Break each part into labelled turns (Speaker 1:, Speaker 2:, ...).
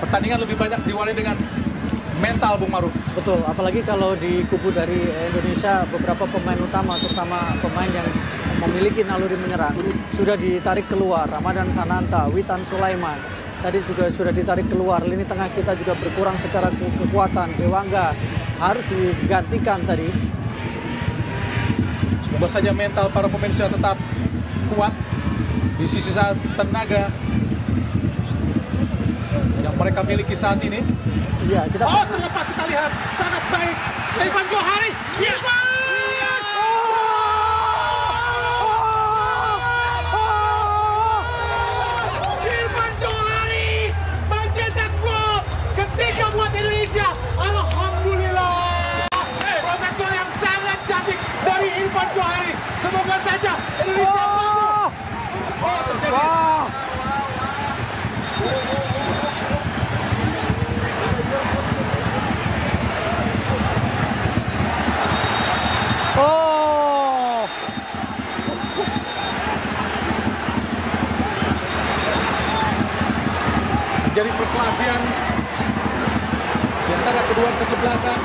Speaker 1: pertandingan lebih banyak diwarnai dengan mental, Bung Maruf.
Speaker 2: Betul, apalagi kalau di kubu dari Indonesia beberapa pemain utama, terutama pemain yang memiliki naluri menyerang sudah ditarik keluar. Ramadan Sananta, Witan Sulaiman tadi juga sudah ditarik keluar. Lini tengah kita juga berkurang secara kekuatan. Dewangga harus digantikan tadi.
Speaker 1: Semoga saja mental para pemain sudah tetap kuat di sisi saat tenaga yang mereka miliki saat ini.
Speaker 2: Iya, kita
Speaker 1: terlepas kita lihat sangat baik Irfan Johari. Irfan! Irfan Johari mencetak gol ketiga buat Indonesia. Alhamdulillah. Proses gol yang sangat cantik dari Irfan Johari. Semoga saja Indonesia mampu. Terjadi. Jadi perkelahian di antara kedua kesebelasan.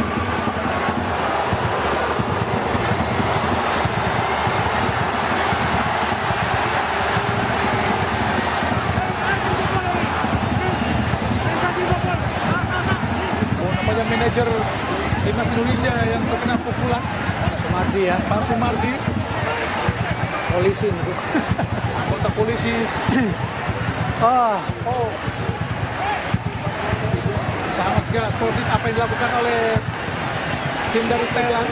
Speaker 1: Namanya manajer timnas Indonesia yang terkena pukulan,
Speaker 2: Sumardi ya,
Speaker 1: Pak Sumardi,
Speaker 2: polisi.
Speaker 1: anggota polisi. Sangat segala sportif apa yang dilakukan oleh tim dari Thailand.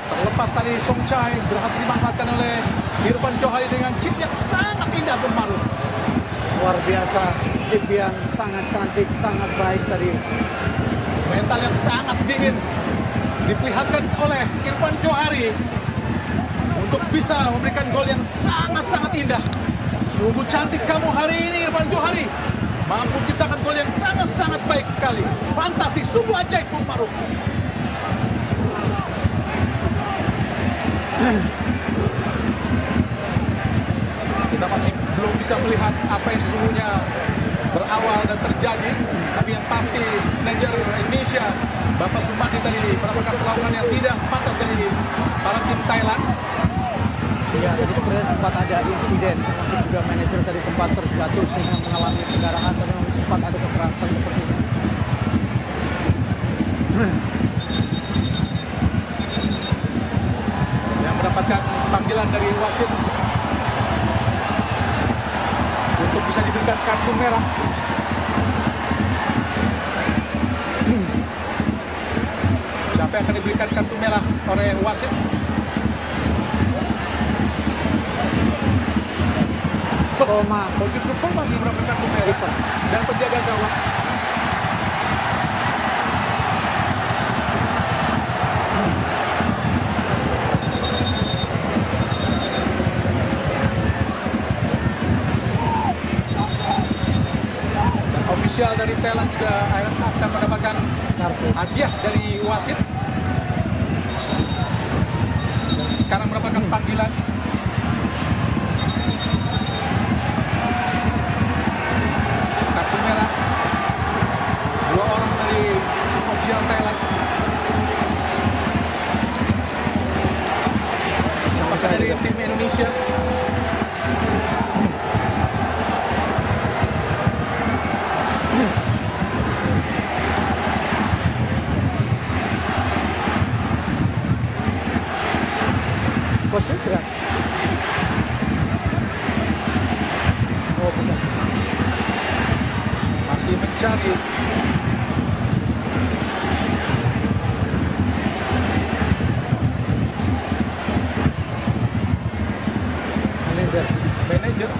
Speaker 1: Terlepas tadi Song Chai berhasil dimanfaatkan oleh Irfan Johari dengan chip yang sangat indah, Bung Maruf.
Speaker 2: Luar biasa, chip yang sangat cantik, sangat baik tadi.
Speaker 1: Mental yang sangat dingin diperlihatkan oleh Irfan Johari untuk bisa memberikan gol yang sangat-sangat indah. Sungguh cantik kamu hari ini, Irfan Johari. Mampu menciptakan gol yang sangat-sangat baik sekali. Fantastik, sungguh ajaib, Bung Maruf. Kita masih belum bisa melihat apa yang sesungguhnya berawal dan terjadi, tapi yang pasti manajer Indonesia Bapak Sumardi tadi melakukan perlawanan yang tidak pantas dari para tim Thailand.
Speaker 2: Ya, tadi sebenarnya sempat ada insiden, termasuk juga manajer tadi sempat terjatuh sehingga mengalami pendarahan, tapi memang sempat ada kekerasan sepertinya.
Speaker 1: Yang mendapatkan panggilan dari wasit untuk bisa diberikan kartu merah. Siapa yang akan diberikan kartu merah oleh wasit?
Speaker 2: Koma.
Speaker 1: Oh, justru Koma yang mendapatkan kartu merah dan penjaga gawang. Ofisial dari Thailand juga akan mendapatkan
Speaker 2: Kartu.
Speaker 1: hadiah dari wasit. Dan sekarang mendapatkan panggilan. Kartu merah. 2 orang dari ofisial Thailand. Siapa saja dari tim Indonesia.
Speaker 2: Kositra. Oh, bukan.
Speaker 1: Masih mencari. Manajer.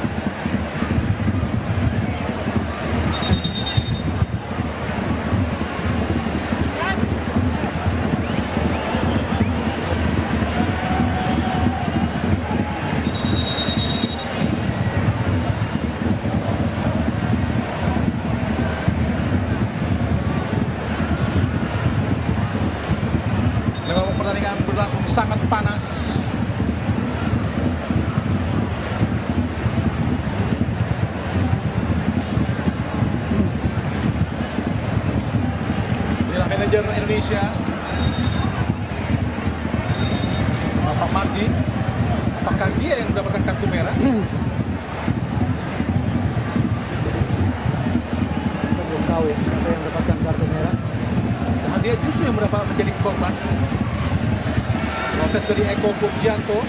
Speaker 1: pertandingan berlangsung sangat panas. Inilah manajer Indonesia, Bapak Marji. Apakah dia yang mendapatkan kartu merah?
Speaker 2: Kita belum tahu ya siapa yang mendapatkan kartu merah.
Speaker 1: Nah, dia justru yang menjadi korban. Protes dari Eko Purjanto.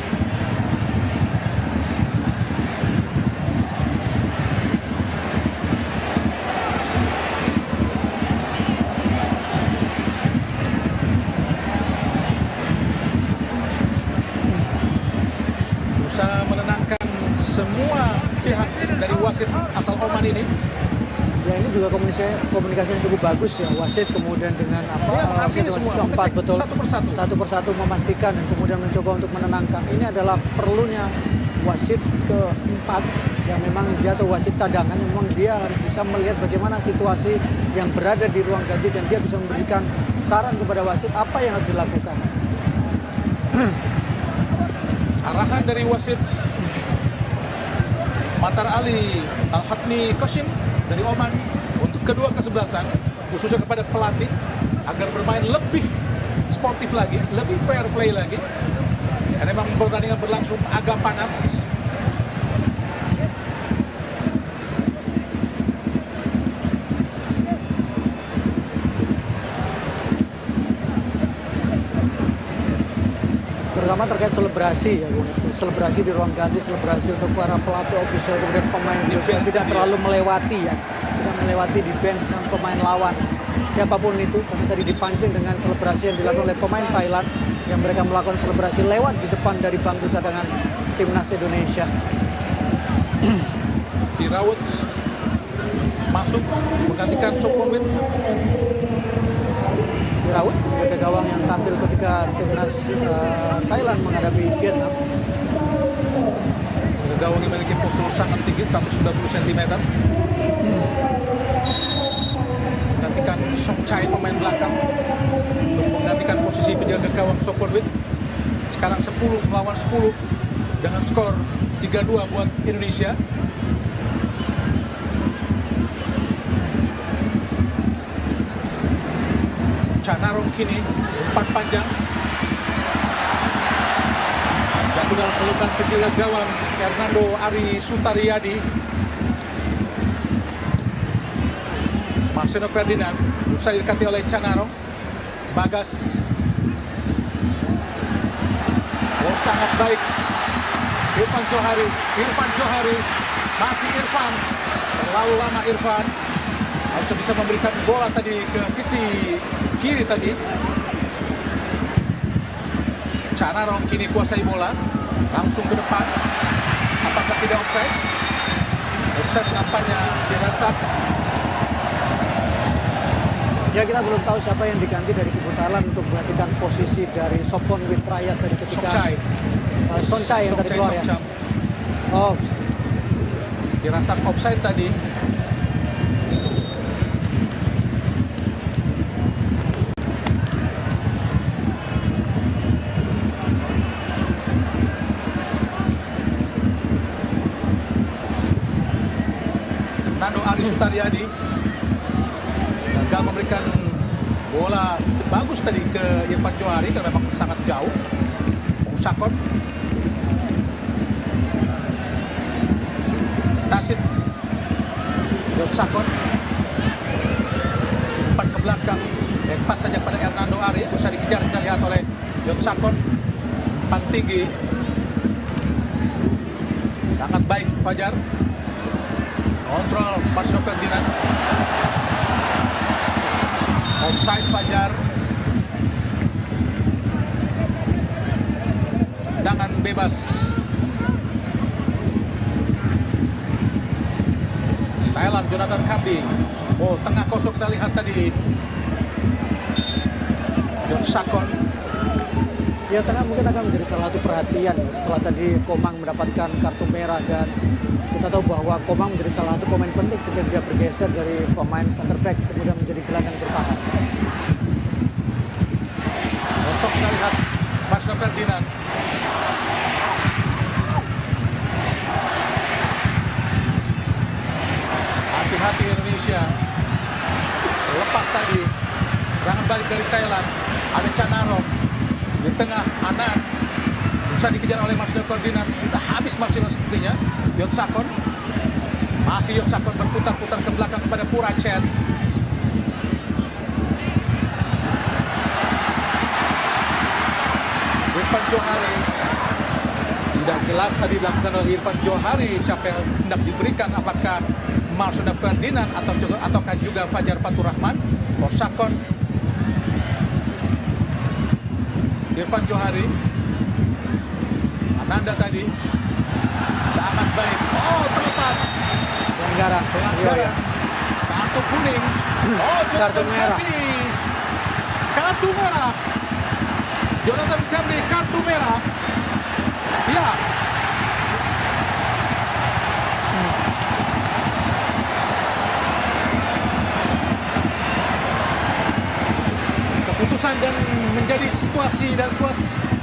Speaker 1: Berusaha menenangkan semua pihak dari wasit asal Oman ini.
Speaker 2: Ya ini juga komunikasi yang cukup bagus ya, wasit kemudian dengan
Speaker 1: Dia
Speaker 2: wasit
Speaker 1: mengambil semua,
Speaker 2: keempat,
Speaker 1: mengecek
Speaker 2: betul,
Speaker 1: satu persatu.
Speaker 2: memastikan dan kemudian mencoba untuk menenangkan. Ini adalah perlunya wasit keempat yang memang dia atau wasit cadangan yang memang dia harus bisa melihat bagaimana situasi yang berada di ruang ganti dan dia bisa memberikan saran kepada wasit apa yang harus dilakukan.
Speaker 1: Arahan dari wasit Matar Ali Al-Hatmi Qasim dari Oman untuk kedua kesebelasan, khususnya kepada pelatih agar bermain lebih sportif lagi, lebih fair play lagi. Karena memang pertandingan berlangsung agak panas.
Speaker 2: Terutama terkait selebrasi ya, Bung. Selebrasi di ruang ganti, selebrasi untuk para pelatih, official, kemudian pemain juga supaya tidak terlalu melewati ya, tidak melewati di bench yang pemain lawan siapapun itu, karena tadi dipancing dengan selebrasi yang dilakukan oleh pemain Thailand yang mereka melakukan selebrasi lewat di depan dari bangku cadangan timnas Indonesia.
Speaker 1: Dirawat masuk menggantikan Soponwit.
Speaker 2: Dirawat sebagai gawang yang tampil ketika timnas Thailand menghadapi Vietnam.
Speaker 1: Gawang yang memiliki postur sangat tinggi, 190 cm. Menggantikan Song Chai, pemain belakang, untuk menggantikan posisi penjaga gawang Soponwit. Sekarang 10 melawan 10 dengan skor 3-2 buat Indonesia. Chanarong kini umpan panjang. Jatuh dalam pelukan penjaga gawang Hernando Ari Sutariyadi. Marcelo Ferdinand berusaha didekati oleh Chanarong. Bagas. Oh, sangat baik. Irfan Johari. Masih Irfan. Terlalu lama Irfan. Harusnya bisa memberikan bola tadi ke sisi kiri tadi. Chanarong kini kuasai bola, langsung ke depan. Apakah tidak offside? Offside nampaknya dirasa.
Speaker 2: Ya kita belum tahu siapa yang diganti dari kubu Thailand untuk menggantikan posisi dari Soponwit Prayat dari ketika Sonchai yang tadi keluar ya. Oh,
Speaker 1: dirasa offside tadi. Hernando Ari Sutariyadi gagal memberikan bola bagus tadi ke Irfan Johari karena memang sangat jauh. Musakon, Tasit, Sakon, umpan ke belakang, lepas saja pada Hernando Ari, bisa dikejar, kita lihat oleh Sakon. Umpan tinggi, sangat baik Fajar. Kontrol Marcelo Ferdinand. Offside Fajar. Tendangan bebas. Thailand, Jonathan Kambing. Oh, tengah kosong kita lihat tadi. Sakon.
Speaker 2: ya tengah mungkin akan menjadi salah satu perhatian setelah tadi Komang mendapatkan kartu merah, dan kita tahu bahwa Komang menjadi salah satu pemain penting sejak dia bergeser dari pemain center back kemudian menjadi gelandang bertahan.
Speaker 1: Kosong kita lihat lepas tadi. Serangan balik dari Thailand. Ada Chanarong di tengah. Anan bisa dikejar oleh Marcelo Ferdinand. Sudah habis Marcelo sepertinya. Yotsakon. Masih Yotsakon berputar-putar ke belakang kepada Puracet. Irfan Johari. Tidak jelas tadi dilakukan oleh Irfan Johari siapa yang hendak diberikan, apakah Marcelo Ferdinand ataukah juga Fajar Fatur Rahman. Yotsakon. Irfan Johari. Ananda tadi sangat baik. Oh, terlepas.
Speaker 2: Pelanggaran.
Speaker 1: Pelanggaran. Kartu kuning. Oh,
Speaker 2: Kartu merah.
Speaker 1: Kartu merah. Jonathan Cambi kartu merah. Ya. Keputusan dan menjadi situasi dan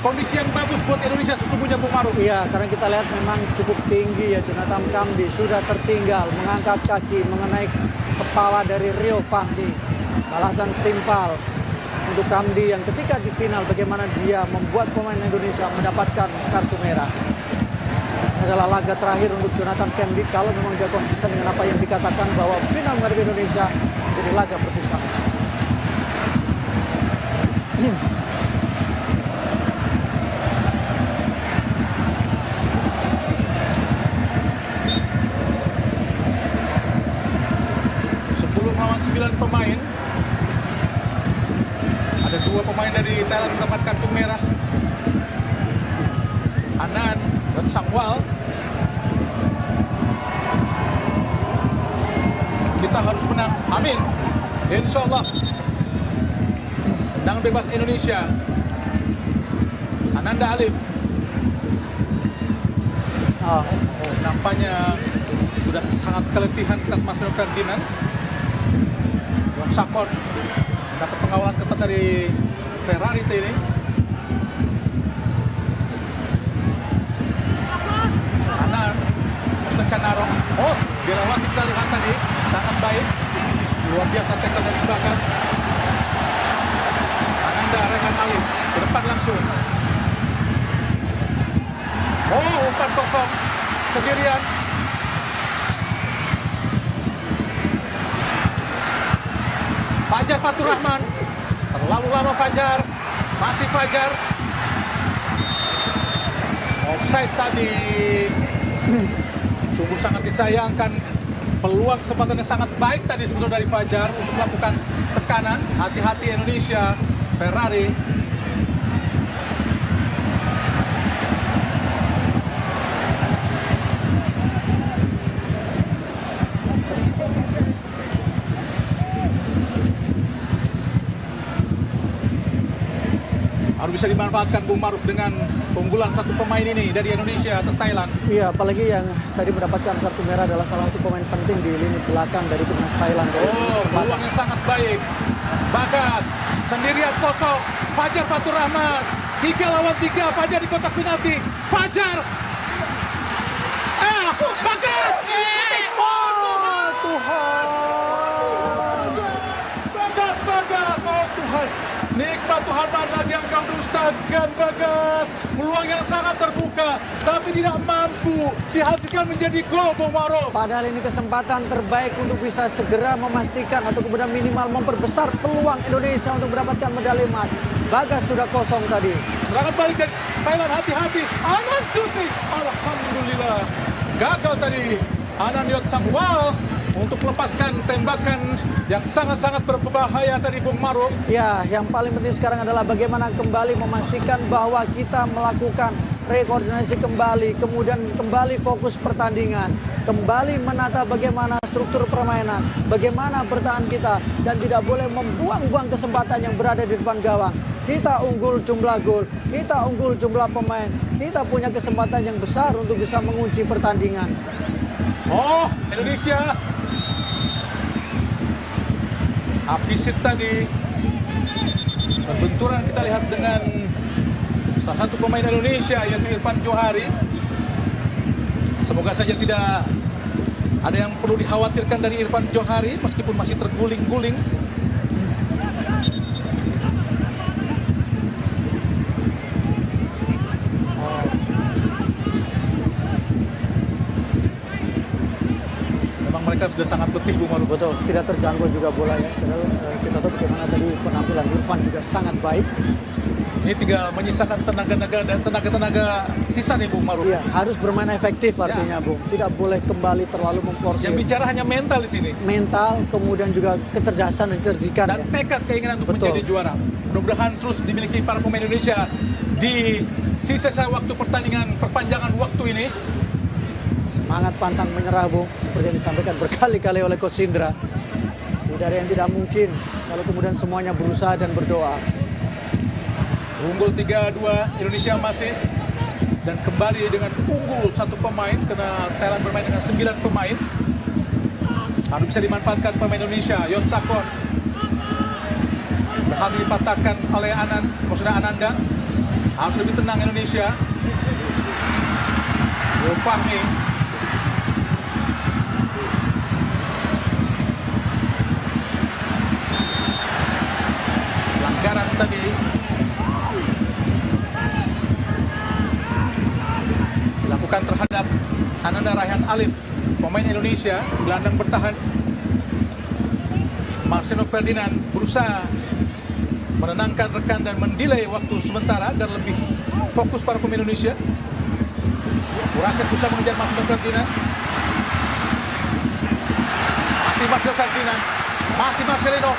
Speaker 1: kondisi yang bagus buat Indonesia sesungguhnya, Bung Maruf.
Speaker 2: Iya, karena kita lihat memang cukup tinggi ya. Jonathan Cambi sudah tertinggal, mengangkat kaki mengenai kepala dari Rio Fahmi. Balasan setimpal untuk Cambi yang ketika di final bagaimana dia membuat pemain Indonesia mendapatkan kartu merah. Ini adalah laga terakhir untuk Jonathan Cambi kalau memang dia konsisten dengan apa yang dikatakan bahwa final menghadapi Indonesia jadi laga perpisahan.
Speaker 1: Lawan 9 pemain. Ada 2 pemain dari Thailand mendapat kartu merah. Anan dan Sangwal. Kita harus menang. Amin. Insya Allah. Tendangan bebas Indonesia. Ananda Alif. Nampaknya sudah sangat keletihan kita Marcelo Ferdinand. Yotsakon dapat pengawalan ketat dari Ferrari ini. Anan, Muslim Chanarong. Oh, dilawan kita lihat tadi sangat baik. Luar biasa tackle dari Bagas. Ananda Rehan Alif ke depan langsung. Oh, umpan kosong sendirian. Fajar Fatur Rahman. Terlalu lama Fajar. Masih Fajar. Offside tadi. Sungguh sangat disayangkan. Peluang kesempatannya sangat baik tadi sebetulnya dari Fajar untuk melakukan tekanan. Hati-hati Indonesia. Ferrari. Harus bisa dimanfaatkan Bung Maruf dengan keunggulan satu pemain ini dari Indonesia atas Thailand.
Speaker 2: Iya, apalagi yang tadi mendapatkan kartu merah adalah salah satu pemain penting di lini belakang dari timnas Thailand.
Speaker 1: Oh, peluang yang sangat baik. Bagas sendirian kosong. Fajar Fatur Rahman. 3 lawan 3. Fajar di kotak penalti. Fajar. Bagas. Oh, Tuhan. Bagas. Oh, Tuhan. Nikmat Tuhan lagi yang kau dustakan, Bagas. Peluang yang sangat terbuka, tapi tidak mampu dihasilkan menjadi gol, Bung Maruf.
Speaker 2: Padahal ini kesempatan terbaik untuk bisa segera memastikan atau kemudian minimal memperbesar peluang Indonesia untuk mendapatkan medali emas. Bagas sudah kosong tadi.
Speaker 1: Serangan balik dari Thailand, hati-hati. Anan shooting. Alhamdulillah. Gagal tadi. Anan Yotsakon untuk melepaskan tembakan yang sangat-sangat berbahaya tadi, Bung Maruf.
Speaker 2: Ya, yang paling penting sekarang adalah bagaimana kembali memastikan bahwa kita melakukan rekoordinasi kembali, kemudian kembali fokus pertandingan, kembali menata bagaimana struktur permainan, bagaimana bertahan kita, dan tidak boleh membuang-buang kesempatan yang berada di depan gawang. Kita unggul jumlah gol, kita unggul jumlah pemain, kita punya kesempatan yang besar untuk bisa mengunci pertandingan.
Speaker 1: Oh, Indonesia. Apisit tadi. Perbenturan kita lihat dengan salah satu pemain Indonesia yaitu Irfan Johari. Semoga saja tidak ada yang perlu dikhawatirkan dari Irfan Johari meskipun masih terguling-guling. Anda sudah sangat letih, Bung Maruf.
Speaker 2: Betul, tidak terjangkau juga bola ya. Kita tahu bagaimana tadi penampilan Irfan juga sangat baik.
Speaker 1: Ini tinggal menyisakan tenaga-tenaga dan tenaga-tenaga sisa nih, Bung Maruf.
Speaker 2: Iya, harus bermain efektif artinya, Bung. Tidak boleh kembali terlalu memforsir.
Speaker 1: Yang bicara hanya mental di sini.
Speaker 2: Mental, kemudian juga kecerdasan dan cerdikan.
Speaker 1: Dan tekad keinginan untuk
Speaker 2: Betul.
Speaker 1: menjadi juara. Mudah-mudahan terus dimiliki para pemain Indonesia di sisa waktu pertandingan perpanjangan waktu ini.
Speaker 2: Semangat pantang menyerah, Bung. Seperti yang disampaikan berkali-kali oleh Coach Indra. Tidak ada yang tidak mungkin kalau kemudian semuanya berusaha dan berdoa.
Speaker 1: Unggul 3-2 Indonesia masih, dan kembali dengan unggul satu pemain karena Thailand bermain dengan 9 pemain. Harus bisa dimanfaatkan pemain Indonesia. Yon Sakon berhasil dipatahkan oleh Ananda. Harus lebih tenang Indonesia. Fahmi pelanggaran tadi. Dilakukan terhadap Ananda Raihan Alif, pemain Indonesia, gelandang bertahan. Marcelo Ferdinand berusaha menenangkan rekan dan mendelay waktu sementara agar lebih fokus para pemain Indonesia. Puraset berusaha mengejar Marcelo Ferdinand. Masih Marcelo Ferdinand. Masih Marcelino.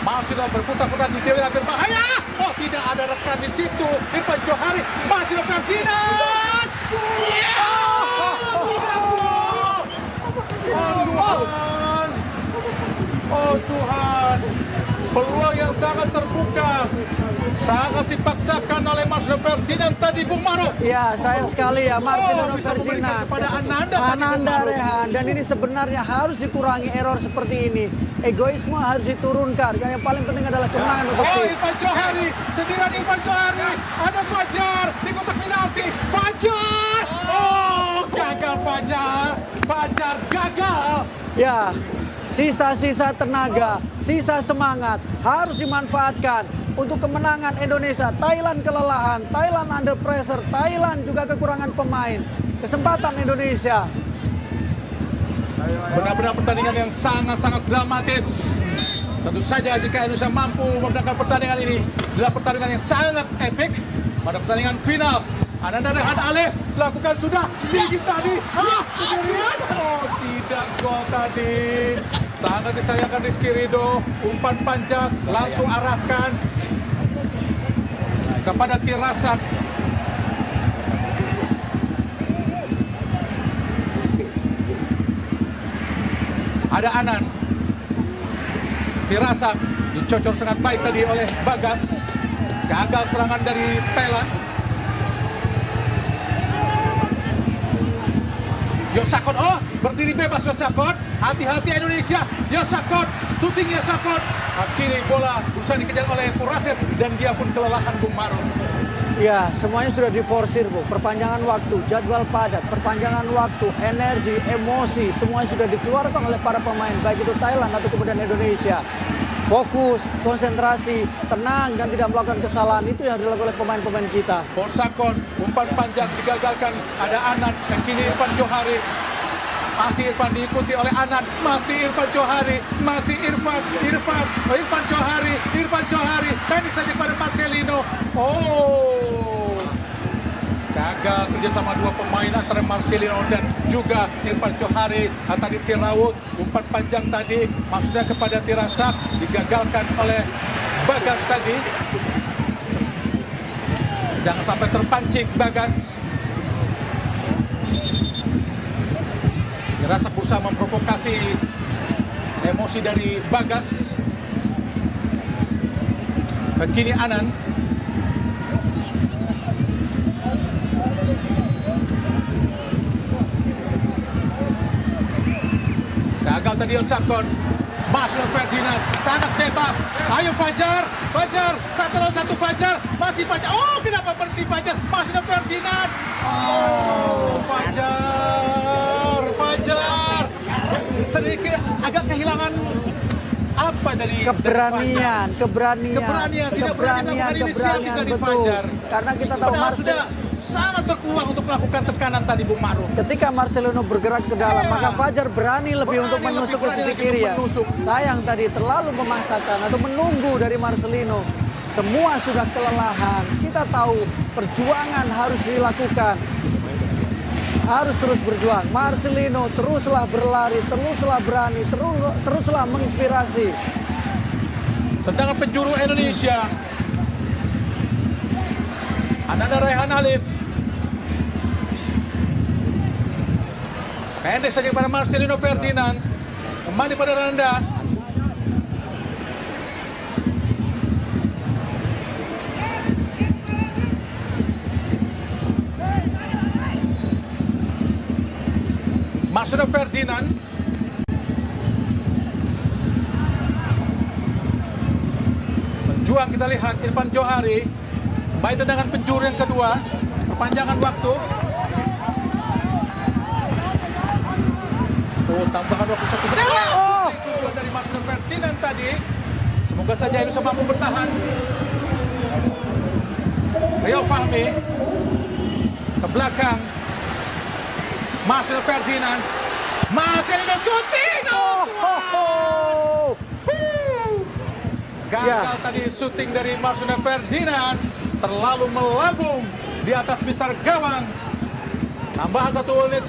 Speaker 1: Marcelo berputar-putar di dewan berbahaya. Oh, tidak ada rekan di situ. Irfan Johari. Marcelo Ferdinand. Tuhan. Oh Tuhan. Peluang yang sangat terbuka. Sangat dipaksakan oleh Marcelo Ferdinand tadi, Bung Maruf.
Speaker 2: Ya, sayang sekali ya Marcelo Ferdinand.
Speaker 1: Kepada
Speaker 2: Ananda Raihan, dan ini sebenarnya harus dikurangi error seperti ini. Egoisme harus diturunkan. Yang paling penting adalah kemenangan untuk tim.
Speaker 1: Irfan Johari, sendirian Irfan Johari. Ada Fajar di kotak penalti. Fajar. Oh, gagal Fajar. Fajar gagal.
Speaker 2: Ya, sisa-sisa tenaga, sisa semangat harus dimanfaatkan untuk kemenangan Indonesia. Thailand kelelahan, Thailand under pressure, Thailand juga kekurangan pemain. Kesempatan Indonesia.
Speaker 1: Benar-benar pertandingan yang sangat-sangat dramatis. Tentu saja jika Indonesia mampu memenangkan pertandingan ini, adalah pertandingan yang sangat epik pada pertandingan final. Ananda Raihan Alif lakukan sudah tinggi tadi. Sendirian. Oh, tidak gol tadi. Sangat disayangkan Rizky Ridho. Umpan panjang langsung arahkan kepada Tirasak. Ada Anan. Tirasak dicocor sangat baik tadi oleh Bagas. Gagal serangan dari Thailand. Yosakon, oh berdiri bebas Yosakon. Hati-hati Indonesia. Yosakon, shooting Yosakon. Kini bola berusaha dikejar oleh Puraset dan dia pun kelelahan, Bung Maruf.
Speaker 2: Ya, semuanya sudah diforsir, Bu. Perpanjangan waktu, jadwal padat, perpanjangan waktu, energi, emosi, semuanya sudah dikeluarkan oleh para pemain, baik itu Thailand atau kemudian Indonesia. Fokus, konsentrasi, tenang, dan tidak melakukan kesalahan. Itu yang dilakukan oleh pemain-pemain kita.
Speaker 1: Borsakon, umpan panjang digagalkan. Ada Anan, dan kini Irfan Johari. Masih Irfan diikuti oleh Anan. Masih Irfan Johari. Masih Irfan Johari. Pendek saja kepada Marcelino. Oh. Gagal kerjasama dua pemain antara Marcelino dan juga Irfan Johari. Tadi Tirawut, umpan panjang tadi maksudnya kepada Tirasak, digagalkan oleh Bagas tadi. Jangan sampai terpancing Bagas. Tirasak berusaha memprovokasi emosi dari Bagas. Kini Anan. Gagal tadi Yosakon. Marcelo Ferdinand sangat bebas. Ayo Fajar. 1-1 Fajar. Masih Fajar. Oh, kenapa berhenti Fajar? Marcelo Ferdinand. Oh, Fajar. Sedikit agak kehilangan apa dari
Speaker 2: Keberanian,
Speaker 1: tidak berani melakukan inisiatif dari
Speaker 2: betul.
Speaker 1: Fajar.
Speaker 2: Karena kita tahu
Speaker 1: Padahal sudah sangat berpeluang untuk melakukan tekanan tadi Bung Maruf.
Speaker 2: Ketika Marcelino bergerak ke dalam,
Speaker 1: Iya.
Speaker 2: maka Fajar berani lebih untuk
Speaker 1: Berani
Speaker 2: menusuk ke
Speaker 1: lebih
Speaker 2: sisi
Speaker 1: berani
Speaker 2: kiri ya.
Speaker 1: untuk menusuk.
Speaker 2: Sayang tadi terlalu memaksakan atau menunggu dari Marcelino. Semua sudah kelelahan. Kita tahu perjuangan harus dilakukan. Harus terus berjuang. Marcelino teruslah berlari, teruslah berani, teruslah menginspirasi.
Speaker 1: Tendangan penjuru Indonesia. Ananda Raihan Alif. Pendek saja pada Marcelino Ferdinand. Kembali pada Randa. Marcelino Ferdinand. Berjuang kita lihat Irfan Johari. Baik tendangan penjuru yang kedua, perpanjangan waktu. Oh, tambahan waktu 1 menit. Oh, itu dari Marcelino Ferdinand tadi. Semoga saja Indonesia mampu bertahan. Rio Fahmi ke belakang. Marcelino Ferdinand. Marcelino shooting. Gagal tadi shooting dari Marcelino Ferdinand. Terlalu melambung di atas mistar gawang. Tambahan 1 menit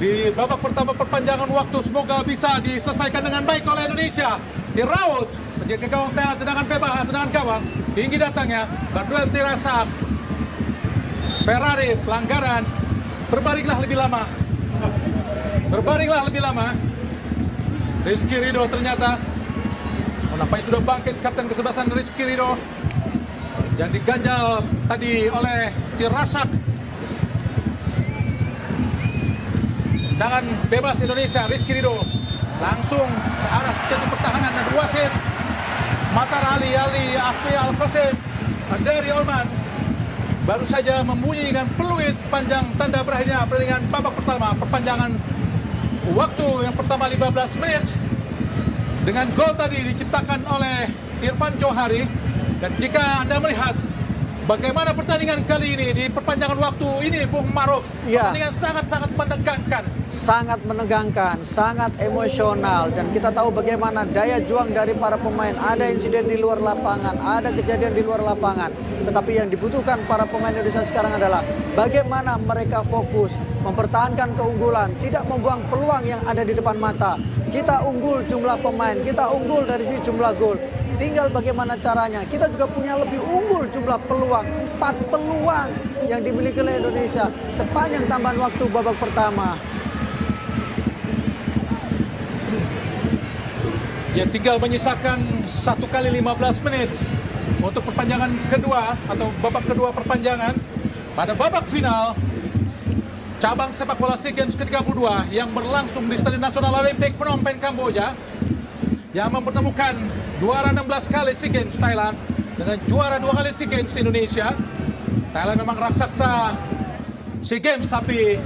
Speaker 1: di babak pertama perpanjangan waktu. Semoga bisa diselesaikan dengan baik oleh Indonesia. Diraut menjaga gawang Thailand, tendangan bebas, tendangan gawang tinggi datangnya. Berduel Tirasak. Ferrari pelanggaran. Berbaringlah lebih lama. Berbaringlah lebih lama. Rizky Ridho ternyata. Nampaknya sudah bangkit kapten kesebelasan Rizky Ridho yang diganjal tadi oleh Tirasak. Tendangan bebas Indonesia. Rizky Ridho langsung ke arah titik pertahanan dan wasit Matar Ali Ahfi Al-Qasim dari Oman baru saja membunyikan peluit panjang tanda berakhirnya pertandingan babak pertama perpanjangan waktu yang pertama 15 menit dengan gol tadi diciptakan oleh Irfan Johari. Dan jika Anda melihat bagaimana pertandingan kali ini di perpanjangan waktu ini Bung Maruf,
Speaker 2: ya,
Speaker 1: pertandingan sangat-sangat menegangkan.
Speaker 2: Sangat menegangkan, sangat emosional, dan kita tahu bagaimana daya juang dari para pemain. Ada insiden di luar lapangan, ada kejadian di luar lapangan, tetapi yang dibutuhkan para pemain Indonesia sekarang adalah bagaimana mereka fokus mempertahankan keunggulan, tidak membuang peluang yang ada di depan mata. Kita unggul jumlah pemain, kita unggul dari sisi jumlah gol. Tinggal bagaimana caranya. Kita juga punya lebih unggul jumlah peluang. 4 peluang yang dimiliki oleh Indonesia sepanjang tambahan waktu babak pertama.
Speaker 1: Ya, tinggal menyisakan 1 kali 15 menit untuk perpanjangan kedua atau babak kedua perpanjangan pada babak final cabang sepak bola SEA Games ke-32 yang berlangsung di Stadion Nasional Olimpik Phnom Penh, Kamboja, yang mempertemukan juara 16 kali SEA Games Thailand dengan juara 2 kali SEA Games Indonesia. Thailand memang raksasa SEA Games, tapi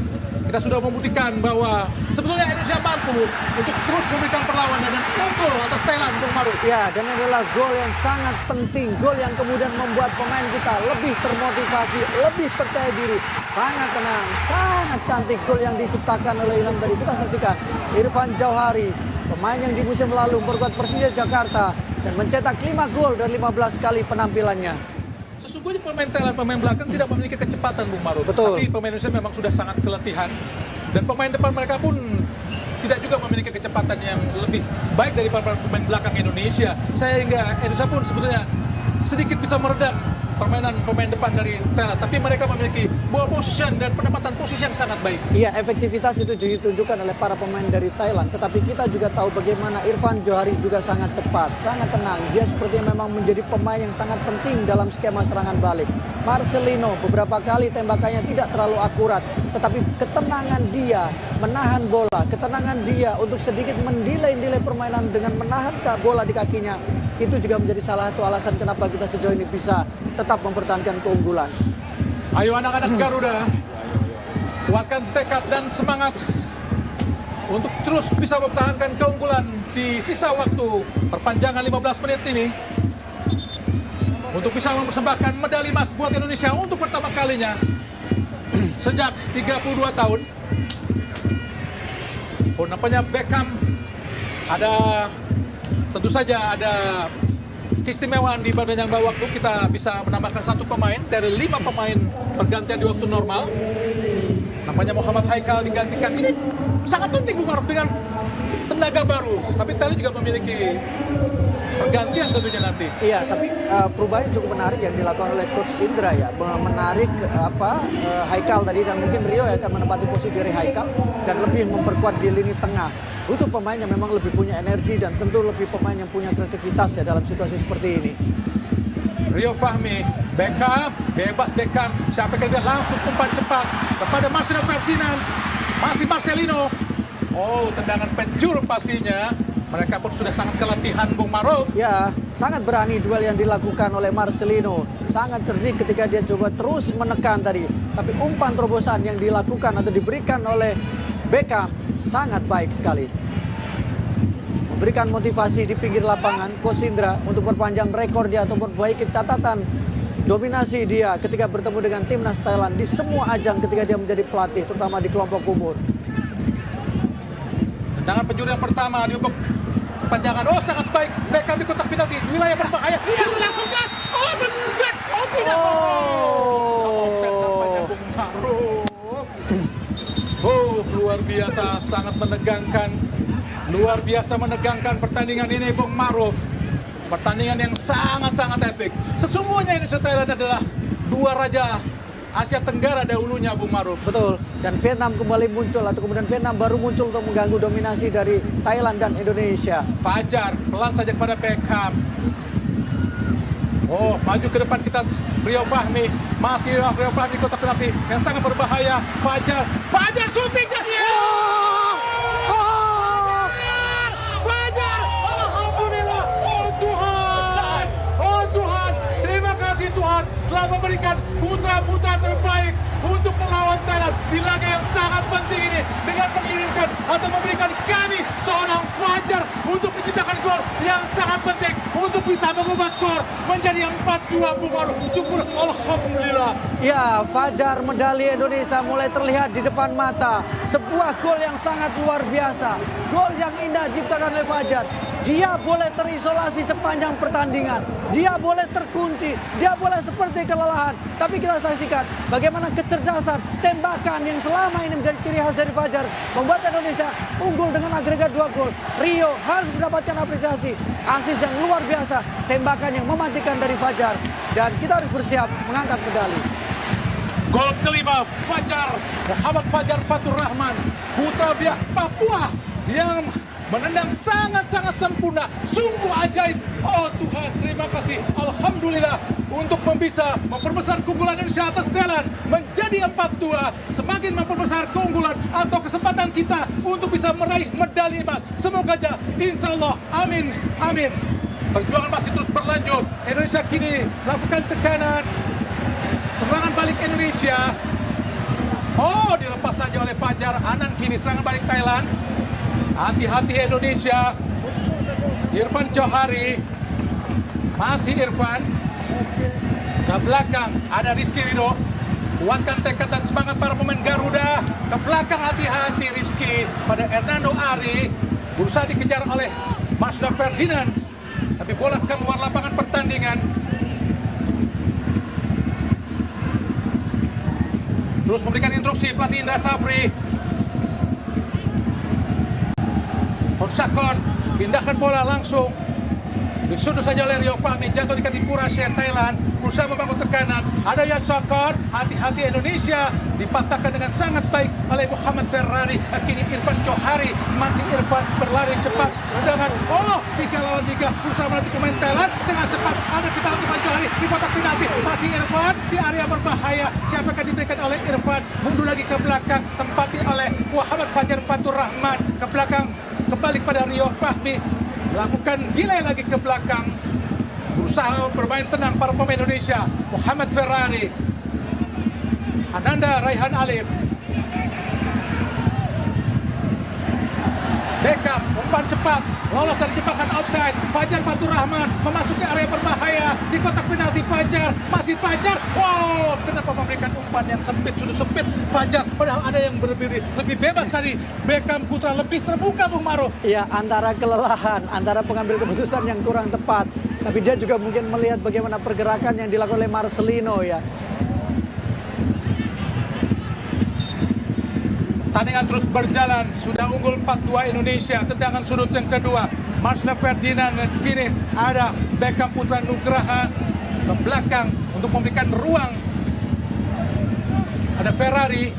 Speaker 1: kita sudah membuktikan bahwa sebetulnya Indonesia mampu untuk terus memberikan perlawanan dan unggul atas Thailand, Bung Maruf.
Speaker 2: Ya, dan adalah gol yang sangat penting, gol yang kemudian membuat pemain kita lebih termotivasi, lebih percaya diri, sangat tenang, sangat cantik gol yang diciptakan oleh Ilham tadi. Kita saksikan Irfan Johari, pemain yang di musim lalu memperkuat Persija Jakarta dan mencetak 5 gol dari 15 kali penampilannya.
Speaker 1: Sesungguhnya pemain Thailand, pemain belakang tidak memiliki kecepatan, Bung Maruf.
Speaker 2: Betul.
Speaker 1: Tapi pemain Indonesia memang sudah sangat keletihan. Dan pemain depan mereka pun tidak juga memiliki kecepatan yang lebih baik daripada pemain belakang Indonesia. Sehingga Indonesia pun sebetulnya sedikit bisa meredam permainan pemain depan dari Thailand. Tapi mereka memiliki ball position dan penempatan posisi yang sangat baik.
Speaker 2: Iya, efektivitas itu ditunjukkan oleh para pemain dari Thailand. Tetapi kita juga tahu bagaimana Irfan Johari juga sangat cepat, sangat tenang. Dia sepertinya memang menjadi pemain yang sangat penting dalam skema serangan balik. Marcelino beberapa kali tembakannya tidak terlalu akurat, tetapi ketenangan dia menahan bola, ketenangan dia untuk sedikit mendelay permainan dengan menahan bola di kakinya, itu juga menjadi salah satu alasan kenapa kita sejauh ini bisa tetap mempertahankan keunggulan.
Speaker 1: Ayo anak-anak Garuda, kuatkan tekad dan semangat untuk terus bisa mempertahankan keunggulan di sisa waktu perpanjangan 15 menit ini, untuk bisa mempersembahkan medali emas buat Indonesia untuk pertama kalinya sejak 32 tahun. Oh, nampaknya Beckham tentu saja ada keistimewaan di pertandingan bahwa waktu kita bisa menambahkan satu pemain dari 5 pemain pergantian di waktu normal. Nampaknya Muhammad Haikal digantikan. Ini sangat penting Bung Maruf dengan tenaga baru, tapi Thailand juga memiliki pergantian tentunya nanti.
Speaker 2: Iya, tapi perubahan yang cukup menarik yang dilakukan oleh Coach Indra ya, menarik Haikal tadi, dan mungkin Rio yang akan menempati posisi dari Haikal dan lebih memperkuat di lini tengah. Butuh pemain yang memang lebih punya energi dan tentu lebih pemain yang punya kreativitas ya dalam situasi seperti ini.
Speaker 1: Rio Fahmi, Beckham, bebas Beckham, siapa yang dia langsung umpan cepat kepada Marcelo Ferdinand, masih Marcelino. Oh, tendangan penjuru pastinya. Mereka pun sudah sangat keletihan Bung Maruf.
Speaker 2: Ya, sangat berani duel yang dilakukan oleh Marcelino. Sangat cerdik ketika dia coba terus menekan tadi. Tapi umpan terobosan yang dilakukan atau diberikan oleh Beckham sangat baik sekali. Memberikan motivasi di pinggir lapangan Coach Indra untuk perpanjang rekor dia atau memperbaiki catatan dominasi dia ketika bertemu dengan timnas Thailand di semua ajang ketika dia menjadi pelatih, terutama di kelompok umur.
Speaker 1: Tendangan penjuru yang pertama di babak panjangan. Oh, sangat baik. Beckham di kotak penalti, wilayah berbahaya. Dia langsung kan. Oh, back. Oh, tidak. Offset nampaknya Bung Maruf. Oh, luar biasa, sangat menegangkan. Luar biasa menegangkan pertandingan ini Bung Maruf. Pertandingan yang sangat-sangat epik. Sesungguhnya Indonesia Thailand adalah dua raja Asia Tenggara dahulunya Bung Maruf.
Speaker 2: Betul, dan Vietnam kembali muncul atau kemudian Vietnam baru muncul untuk mengganggu dominasi dari Thailand dan Indonesia.
Speaker 1: Fajar pelan saja kepada Beckham. Oh, maju ke depan kita Rio Fahmi. Masih Rio Fahmi kotak penalti yang sangat berbahaya. Fajar syuting dan Fajar! Alhamdulillah! Oh Tuhan! Terima kasih Tuhan telah memberikan putra-putra terbaik untuk melawan Thailand di laga yang sangat penting ini dengan mengirimkan atau memberikan kami seorang Fajar untuk menciptakan gol yang sangat penting untuk bisa mengubah skor menjadi 4-2 Bung Maruf. Syukur alhamdulillah.
Speaker 2: Ya, Fajar medali Indonesia mulai terlihat di depan mata. Sebuah gol yang sangat luar biasa. Gol yang indah diciptakan oleh Fajar. Dia boleh terisolasi sepanjang pertandingan. Dia boleh terkunci. Dia boleh seperti kelelahan. Tapi kita saksikan bagaimana kecerdasan tembakan yang selama ini menjadi ciri khas dari Fajar membuat Indonesia unggul dengan agregat 2 gol. Rio harus mendapatkan apresiasi. Asis yang luar biasa. Tembakan yang mematikan dari Fajar. Dan kita harus bersiap mengangkat medali.
Speaker 1: Gol kelima Fajar, Muhammad Fajar Fatur Rahman, putra biak Papua yang menendang sangat-sangat sempurna, sungguh ajaib. Oh Tuhan, terima kasih, alhamdulillah untuk bisa memperbesar keunggulan Indonesia atas Thailand menjadi 4-2, semakin memperbesar keunggulan atau kesempatan kita untuk bisa meraih medali emas. Semoga aja, insya Allah, amin, amin. Perjuangan masih terus berlanjut. Indonesia kini melakukan tekanan. Serangan balik Indonesia. Oh, dilepas saja oleh Fajar. Anan kini serangan balik Thailand. Hati-hati Indonesia. Irfan Johari. Masih Irfan. Ke belakang ada Rizky Ridho. Kuatkan tekad dan semangat para pemain Garuda. Ke belakang hati-hati Rizky pada Hernando Ari. Berusaha dikejar oleh Marcelo Ferdinand. Tapi bola keluar lapangan pertandingan. Terus memberikan instruksi pelatih Indra Safri. Honsakon pindahkan bola langsung. Disundul saja oleh Rio Fahmi, jatuh di kaki Purasya Thailand. Berusaha membangun tekanan. Ada Yatsakon, hati-hati Indonesia. Dipatahkan dengan sangat baik oleh Muhammad Ferrari. Kini Irfan Johari, masih Irfan berlari cepat. Dengan 3 lawan 3. Berusaha melatih pemain Thailand. Sangat cepat. Ada kita Irfan Johari di kotak penalti. Masih Irfan di area berbahaya. Siapa akan diberikan oleh Irfan? Mundur lagi ke belakang. Tempati oleh Muhammad Fajar Fatur Rahman. Ke belakang kembali pada Rio Fahmi. Melakukan delay lagi ke belakang. Berusaha bermain tenang para pemain Indonesia. Muhammad Ferrari. Ananda Raihan Alif. Beckham umpan cepat. Lolos dari jebakan offside. Fajar Fatur Rahman memasuki area berbahaya. di kotak penalti. Fajar, masih Fajar. Wow, kenapa memberikan umpan yang sempit, sudah sempit Fajar. Padahal ada yang lebih bebas tadi. Beckham Putra lebih terbuka, Bung Maruf.
Speaker 2: Ya, antara kelelahan, antara pengambil keputusan yang kurang tepat. Tapi dia juga mungkin melihat bagaimana pergerakan yang dilakukan oleh Marcelino ya.
Speaker 1: Tandingan terus berjalan, sudah unggul 4-2 Indonesia. Tendangan sudut yang kedua, Marcelo Ferdinand. Kini ada Beckham Putra Nugraha ke belakang untuk memberikan ruang. Ada Ferrari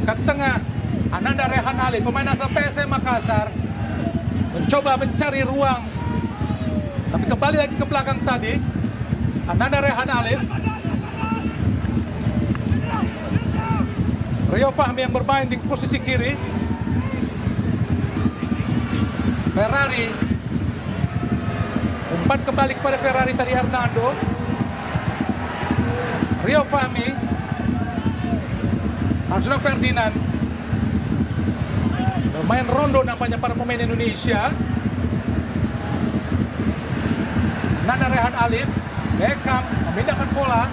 Speaker 1: ke tengah, Ananda Rehan Alif, pemain asal PSM Makassar, mencoba mencari ruang, tapi kembali lagi ke belakang tadi. Ananda Rehan Alif, Rio Fahmi yang bermain di posisi kiri. Ferrari, umpan kembali kepada Ferrari tadi Hernando. Rio Fahmi, Marcelo Ferdinand. Bermain rondo nampaknya para pemain Indonesia. Nana Rehan Alif, Beckham memindahkan bola.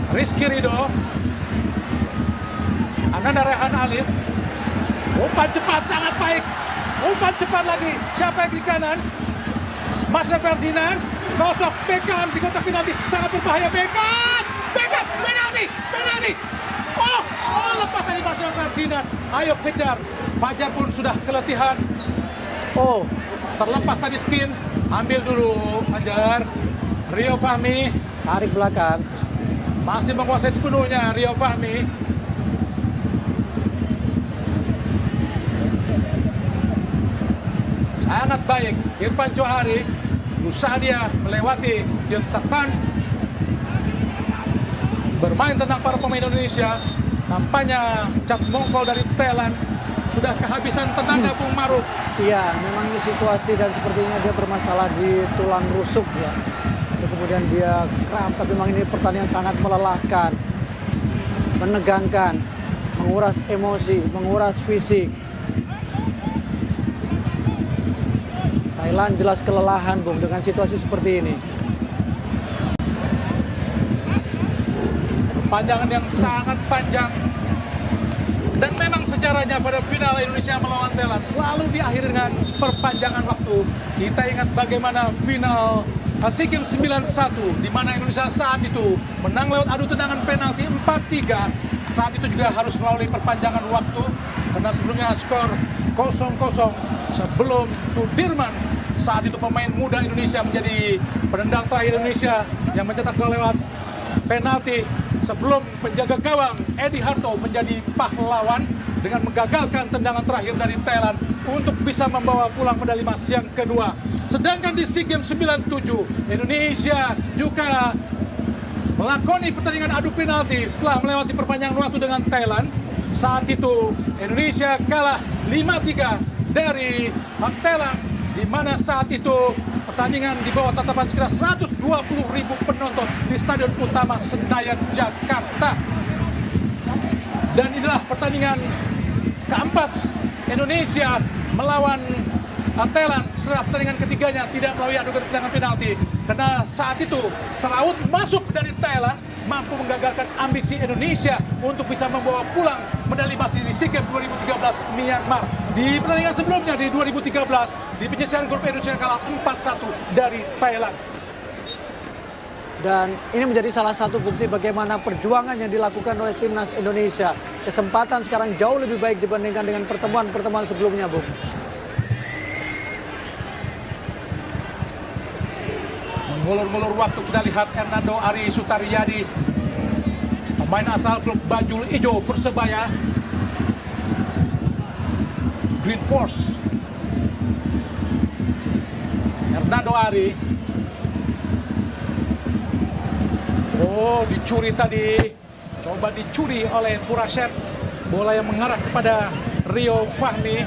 Speaker 1: Rizky Ridho, Ananda Rehan Alif, umpan cepat sangat baik, umpan cepat lagi. Siapa yang di kanan? Marcelo Ferdinand, kosok Beckham di kotak penalti, sangat berbahaya. Beckham, penalti. Oh, lepas tadi Marcelo Ferdinand. Ayo kejar. Fajar pun sudah keletihan. Oh, terlepas tadi Skin. Ambil dulu Fajar. Rio Fahmi
Speaker 2: Tarik belakang.
Speaker 1: masih menguasai sepenuhnya Rio Fahmi. Sangat baik Irfan Johari, berusaha dia melewati Yon Sakan, bermain tenang para pemain Indonesia. Nampaknya Cap Mongkol dari Thailand sudah kehabisan tenaga, Bung Maruf.
Speaker 2: Iya, memang ini situasi dan sepertinya dia bermasalah di tulang rusuk ya. Itu kemudian dia kram, tapi memang ini pertandingan sangat melelahkan, menegangkan, menguras emosi, menguras fisik. Thailand jelas kelelahan, Bung, dengan situasi seperti ini.
Speaker 1: Panjangan yang sangat panjang. Dan memang sejarahnya pada final Indonesia melawan Thailand selalu diakhiri dengan perpanjangan waktu. Kita ingat bagaimana final SEA Games 91 di mana Indonesia saat itu menang lewat adu tendangan penalti 4-3. Saat itu juga harus melalui perpanjangan waktu karena sebelumnya skor 0-0 sebelum Sudirman, saat itu pemain muda Indonesia, menjadi penendang terakhir Indonesia yang mencetak gol lewat penalti sebelum penjaga gawang Edi Harto menjadi pahlawan dengan menggagalkan tendangan terakhir dari Thailand untuk bisa membawa pulang medali emas yang kedua. Sedangkan di SEA Games 97 Indonesia juga melakoni pertandingan adu penalti setelah melewati perpanjangan waktu dengan Thailand. Saat itu Indonesia kalah 5-3 dari Thailand, di mana saat itu pertandingan di bawah tatapan sekitar 120.000 penonton di Stadion Utama Senayan, Jakarta. Dan inilah pertandingan keempat Indonesia melawan Thailand setelah pertandingan ketiganya tidak melalui adu tendangan penalti. Karena saat itu Seraut masuk dari Thailand mampu menggagalkan ambisi Indonesia untuk bisa membawa pulang medali emas di SEA Games 2013 Myanmar. Di pertandingan sebelumnya di 2013 di penyisihan grup Indonesia kalah 4-1 dari Thailand.
Speaker 2: Dan ini menjadi salah satu bukti bagaimana perjuangan yang dilakukan oleh timnas Indonesia. Kesempatan sekarang jauh lebih baik dibandingkan dengan pertemuan-pertemuan sebelumnya, Bung.
Speaker 1: Mengulur-ngulur waktu kita lihat Hernando Ari Sutariyadi, pemain asal klub Bajul Ijo Persebaya Green Force. Hernando Ari, oh dicuri tadi, coba dicuri oleh Puraset. Bola yang mengarah kepada Rio Fahmi,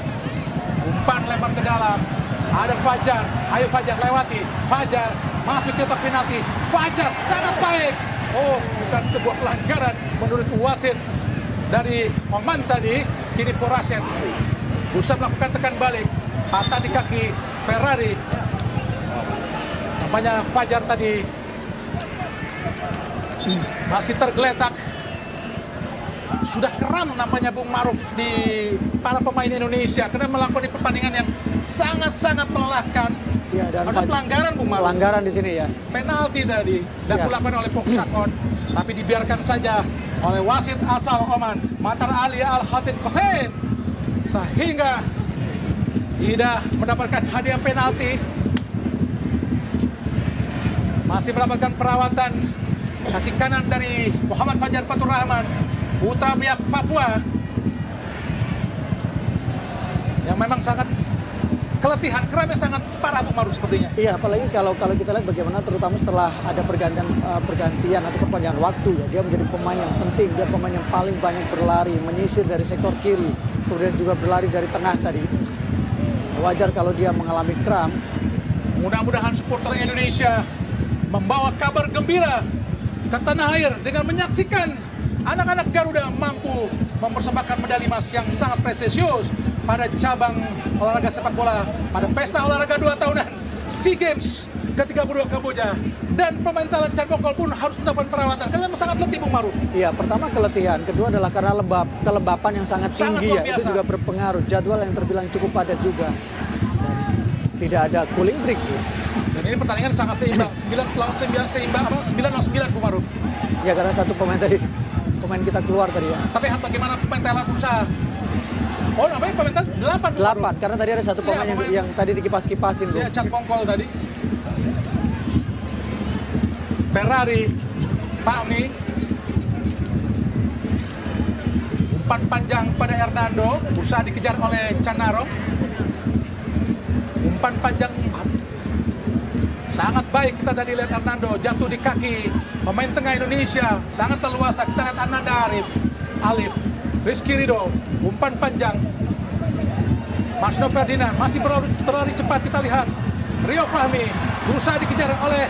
Speaker 1: umpan lempar ke dalam. Ada Fajar, ayo Fajar lewati, Fajar masuk ke kotak penalti, Fajar sangat baik. Oh, bukan sebuah pelanggaran menurut wasit dari Oman tadi. Kini Puraset berusaha melakukan tekan balik, patah di kaki Ferrari. Nampaknya Fajar tadi masih tergeletak. Sudah keram nampaknya Bung Maruf di para pemain Indonesia karena melakukan pertandingan yang sangat-sangat melelahkan.
Speaker 2: Ya, dan
Speaker 1: Ada pelanggaran Bung Maruf.
Speaker 2: pelanggaran di sini ya.
Speaker 1: Penalti tadi dan
Speaker 2: Ya.
Speaker 1: dilakukan oleh Poksakon, tapi dibiarkan saja oleh wasit asal Oman, Matar Ali Al-Khatib Kosen, sehingga tidak mendapatkan hadiah penalti. Masih mendapatkan perawatan kaki kanan dari Muhammad Fajar Fatur Rahman, putra Biak Papua, yang memang sangat keletihan, keramnya sangat parah Bung Maruf sepertinya.
Speaker 2: Iya, apalagi kalau kita lihat bagaimana terutama setelah ada pergantian atau perpanjangan waktu ya, dia menjadi pemain yang penting, dia pemain yang paling banyak berlari, menyisir dari sektor kiri, kemudian juga berlari dari tengah tadi. Wajar kalau dia mengalami kram.
Speaker 1: Mudah-mudahan supporter Indonesia membawa kabar gembira ke tanah air dengan menyaksikan anak-anak Garuda mampu mempersembahkan medali emas yang sangat prestisius pada cabang olahraga sepak bola pada pesta olahraga 2 tahunan SEA Games ke-32 Kamboja. Dan pemain Thailand Chan Bokol pun harus mendapatkan perawatan karena memang sangat letih Bung Maruf.
Speaker 2: Iya, pertama keletihan, kedua adalah karena kelembapan yang sangat
Speaker 1: Sangat
Speaker 2: tinggi
Speaker 1: luar
Speaker 2: ya, itu
Speaker 1: biasa.
Speaker 2: juga berpengaruh. Jadwal yang terbilang cukup padat juga. Dan tidak ada cooling break. Ya.
Speaker 1: Dan ini pertandingan sangat seimbang, 9 lawan 9 seimbang, 9 lawan 9 Bung Maruf.
Speaker 2: Ya karena satu pemain kita keluar tadi ya.
Speaker 1: Tapi bagaimana pemain Thailand berusaha? Oh, namanya pemain Thailand 8 Bung
Speaker 2: 8,
Speaker 1: Maruf.
Speaker 2: karena tadi ada satu pemain,
Speaker 1: Iya, pemain-
Speaker 2: yang tadi dikipas-kipasin tuh.
Speaker 1: Ya, Chan Bokol tadi. Ferrari, Fahmi, umpan panjang pada Hernando, berusaha dikejar oleh Canaro. Umpan panjang sangat baik, kita tadi lihat Hernando jatuh di kaki pemain tengah Indonesia, sangat leluasa. Kita lihat Ananda Alif, Rizky Ridho, umpan panjang. Marsno Ferdinand masih berlari cepat, kita lihat Rio Fahmi berusaha dikejar oleh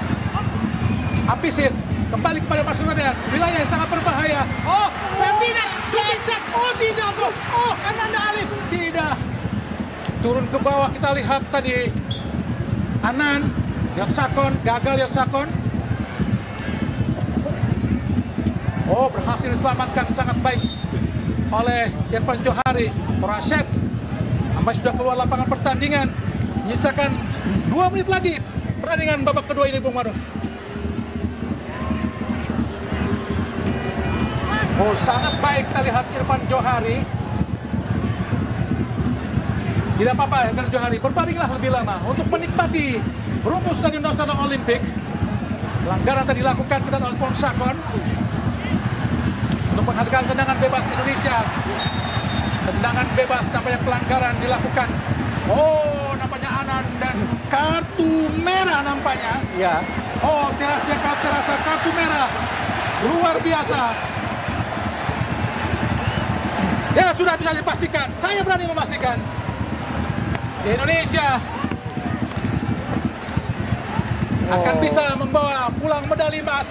Speaker 1: Apisit, kembali kepada Marsno Ferdinand, wilayah yang sangat berbahaya. Oh, Ferdinand, tidak, oh tidak bro, oh Ananda Alif, tidak. Turun ke bawah, kita lihat tadi Anan Yotsakon, gagal Yotsakon. Oh, berhasil diselamatkan sangat baik oleh Irfan Johari. Rashid sampai sudah keluar lapangan pertandingan. Menyisakan 2 menit lagi pertandingan babak kedua ini Bung Maruf. Oh, sangat baik kita lihat Irfan Johari. Tidak apa-apa Irfan Johari, berbaringlah lebih lama untuk menikmati rumput Stadion Nasional Olimpik. Pelanggaran tadi dilakukan kita oleh Pongsakon untuk menghasilkan tendangan bebas Indonesia. Tendangan bebas, nampaknya pelanggaran dilakukan. Oh, nampaknya Anan dan kartu merah nampaknya.
Speaker 2: Ya,
Speaker 1: Oh, terasa kartu merah. Luar biasa. Ya, sudah bisa dipastikan. Saya berani memastikan. Indonesia akan bisa membawa pulang medali emas.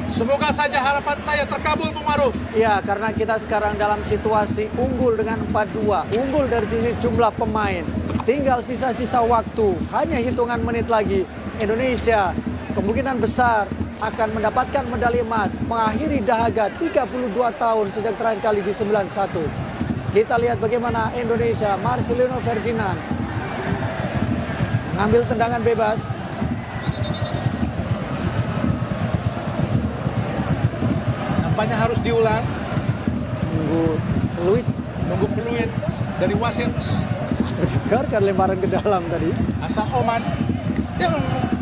Speaker 1: Semoga saja harapan saya terkabul Bung Maruf.
Speaker 2: iya, karena kita sekarang dalam situasi unggul dengan 4-2, unggul dari sisi jumlah pemain. Tinggal sisa-sisa waktu, hanya hitungan menit lagi. Indonesia kemungkinan besar akan mendapatkan medali emas, mengakhiri dahaga 32 tahun sejak terakhir kali di 91. Kita lihat bagaimana Indonesia, Marcelino Ferdinand mengambil tendangan bebas.
Speaker 1: Nampaknya harus diulang.
Speaker 2: Nunggu
Speaker 1: Nunggu peluit dari wasit
Speaker 2: dibiarkan lemparan ke dalam tadi.
Speaker 1: asal Oman. Yang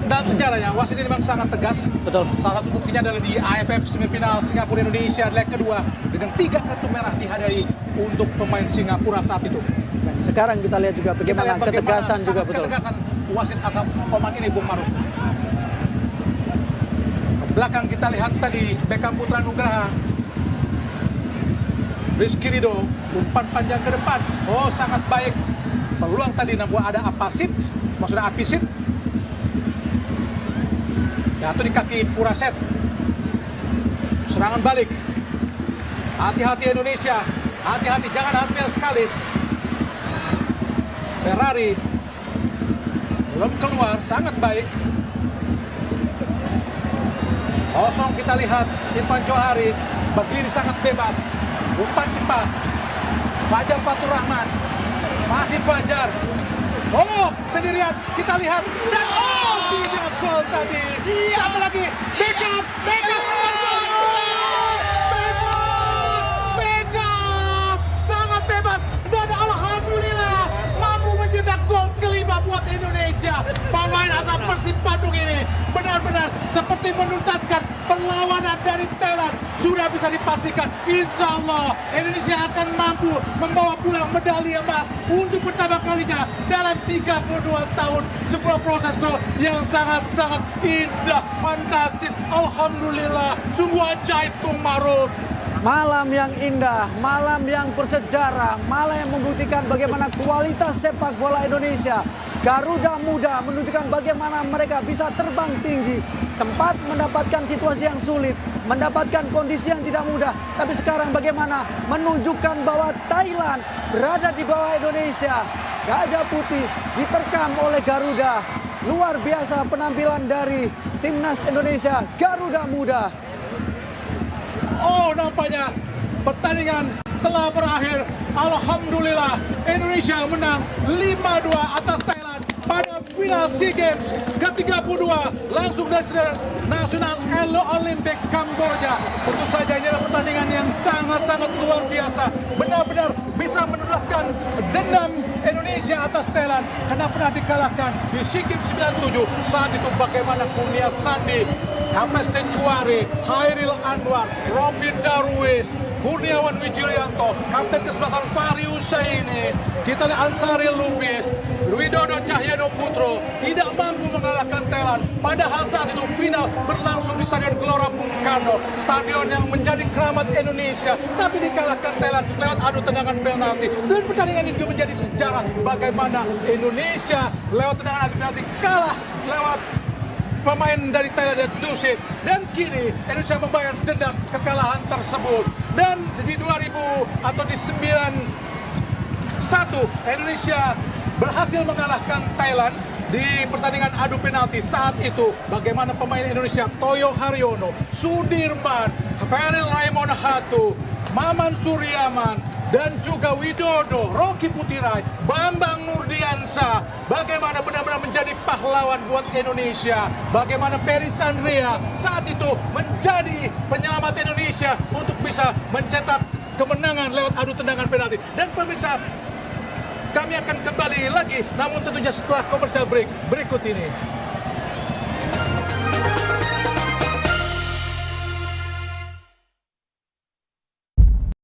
Speaker 1: dalam sejarahnya wasit ini memang sangat tegas.
Speaker 2: Betul.
Speaker 1: Salah satu buktinya adalah di AFF semifinal Singapura Indonesia leg kedua dengan 3 kartu merah dihadiri untuk pemain Singapura saat itu.
Speaker 2: Dan sekarang kita lihat juga
Speaker 1: Kita
Speaker 2: bagaimana
Speaker 1: lihat
Speaker 2: ketegasan juga
Speaker 1: sangat
Speaker 2: betul.
Speaker 1: ketegasan wasit asal Oman ini Bung Maruf. Ke belakang kita lihat tadi Beckham Putra Nugraha, Rizky Ridho, umpan panjang ke depan. Oh, sangat baik. Peluang tadi namun ada Apisit. Jatuh di kaki Puraset. Serangan balik. Hati-hati Indonesia. Hati-hati, jangan hamil sekali. Ferrari. belum keluar, sangat baik. Kosong kita lihat Irfan Johari berdiri sangat bebas, umpan cepat. Fajar Fatur Rahman, masih Fajar. Oh, sendirian kita lihat dan oh, tidak gol tadi. Siapa lagi? Beckham, Beckham, Beckham, sangat bebas dan alhamdulillah mampu mencetak gol kelima buat Indonesia. Pemain asal Persib Bandung ini benar-benar seperti menuntaskan perlawanan dari Thailand. Sudah bisa dipastikan, insya Allah Indonesia akan mampu membawa pulang medali emas untuk pertama kalinya dalam 32 tahun. Sebuah proses gol yang sangat-sangat indah, fantastis. Alhamdulillah, sungguh ajaib Bung Maruf.
Speaker 2: Malam yang indah, malam yang bersejarah, malam yang membuktikan bagaimana kualitas sepak bola Indonesia. Garuda Muda menunjukkan bagaimana mereka bisa terbang tinggi, sempat mendapatkan situasi yang sulit, mendapatkan kondisi yang tidak mudah. Tapi sekarang bagaimana menunjukkan bahwa Thailand berada di bawah Indonesia. Gajah Putih diterkam oleh Garuda. Luar biasa penampilan dari timnas Indonesia, Garuda Muda.
Speaker 1: Oh, nampaknya pertandingan telah berakhir. Alhamdulillah, Indonesia menang 5-2 atas Thailand pada final SEA Games ke-32 langsung dari Stadion Nasional Olympic Kamboja. Tentu saja ini adalah pertandingan yang sangat-sangat luar biasa. Benar-benar bisa menuntaskan dendam Indonesia atas Thailand karena pernah dikalahkan di SEA Games 97. Saat itu bagaimana Kurnia Sandi, Hamas Tencuari, Hairil Anwar, Robin Darwis, Kurniawan Wijilianto, Kapten Kesebelasan Fahri Husaini, kita lihat Ansari Lubis, Widodo Cahyono Putro tidak mampu mengalahkan Thailand. Padahal saat itu final berlangsung di Stadion Gelora Bung Karno, stadion yang menjadi keramat Indonesia, tapi dikalahkan Thailand lewat adu tendangan penalti. Dan pertandingan ini juga menjadi sejarah bagaimana Indonesia lewat tendangan adu penalti kalah lewat pemain dari Thailand dan Dusit. Dan kini Indonesia membayar dendam kekalahan tersebut. Dan di 2000 atau di 91 Indonesia berhasil mengalahkan Thailand di pertandingan adu penalti. Saat itu bagaimana pemain Indonesia Toyo Haryono, Sudirman, Peril Raymond Hatu, Maman Suryaman, dan juga Widodo, Rocky Putirai, Bambang Nurdiansa, bagaimana benar-benar menjadi pahlawan buat Indonesia. Bagaimana Peri Sandria saat itu menjadi penyelamat Indonesia untuk bisa mencetak kemenangan lewat adu tendangan penalti. Dan pemirsa, kami akan kembali lagi, namun tentunya setelah komersial break berikut ini.